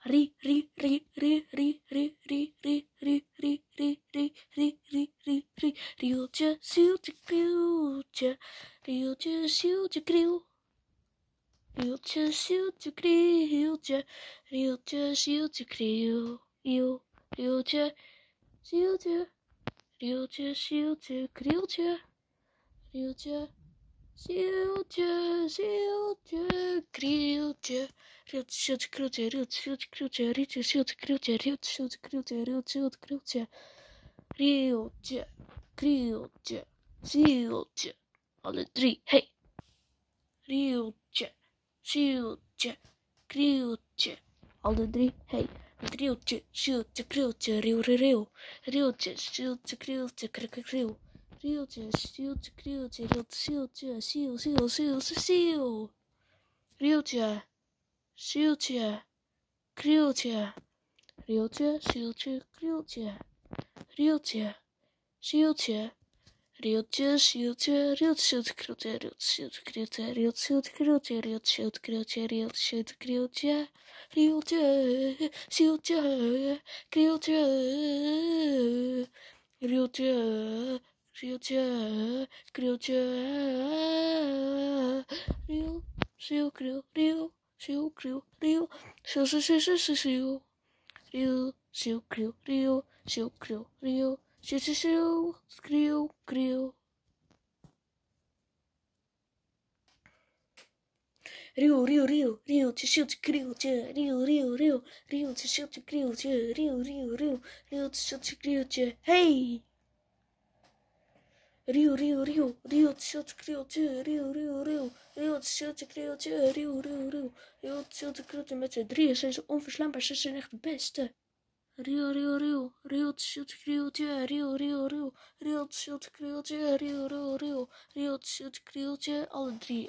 Rieltje, zieltje, krieltje. Rieltje, zieltje, kriel. Rieltje, zieltje, krieltje. Rieltje, zieltje, kriel. Rieltje, zieltje. Rieltje, zieltje, krieltje. Rieltje, zieltje, zieltje, krieltje. Rieltje, zieltje, krieltje. Rieltje, zieltje, krieltje. Rieltje, zieltje, krieltje. Rieltje, zieltje, krieltje. Rieltje, zieltje, krieltje. Rieltje, krieltje, zieltje. Alle drie, hey. Rieltje, zieltje, krieltje. Alle drie, hey. Rieltje, zieltje, krieltje, riel. Rieltje, zieltje, krieltje, kriel. Rieltje, zieltje, krieltje, zieltje, ziel. Rieltje, zieltje, krieltje. Rieltje, zieltje, krieltje. Rieltje, zieltje. Rieltje, zieltje, rieltje, zieltje, krieltje, rieltje, zieltje, krieltje, rieltje, zieltje, krieltje, rieltje, zieltje, krieltje, rieltje, zieltje, krieltje, rieltje, zieltje, krieltje, riel, ziel, kriel, riel, ziel, kriel, riel, ziel, riel, ziel, kriel, riel, ziel, kriel, riel. Ziel, kriel. Riel, rieltje, zieltje, krieltje. Riel, rieltje, zieltje, krieltje. Rieltje, zieltje, krieltje. Hey! Rieltje, zieltje, krieltje. Rieltje, zieltje, krieltje. Rieltje, zieltje, krieltje. Met z'n drieën zijn ze onverslaanbaar. Ze zijn echt de beste. Rieltje, zieltje, krieltje. Rieltje, zieltje, krieltje. Rieltje, zieltje, krieltje. Alle drie.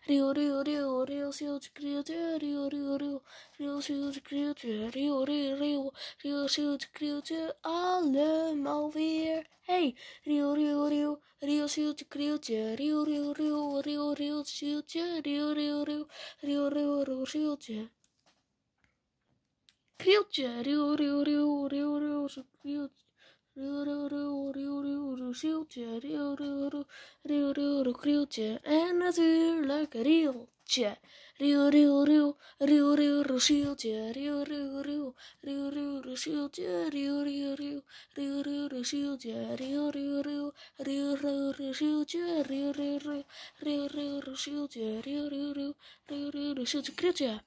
Riel, zieltje, krieltje. Riel, zieltje, krieltje. Riel, zieltje, krieltje. Allemaal weer. Hey, riel, zieltje, krieltje. Riel, zieltje. Riel, zieltje. Krieltje, riel, krieltje. Zieltje, riel, krieltje. En natuurlijk rieltje. Riel, zieltje. Riel, zieltje. Riel, zieltje. Riel, zieltje. Riel, zieltje. Krieltje.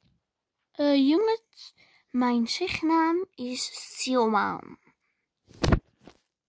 Jongens. Mijn zegnaam is Silman.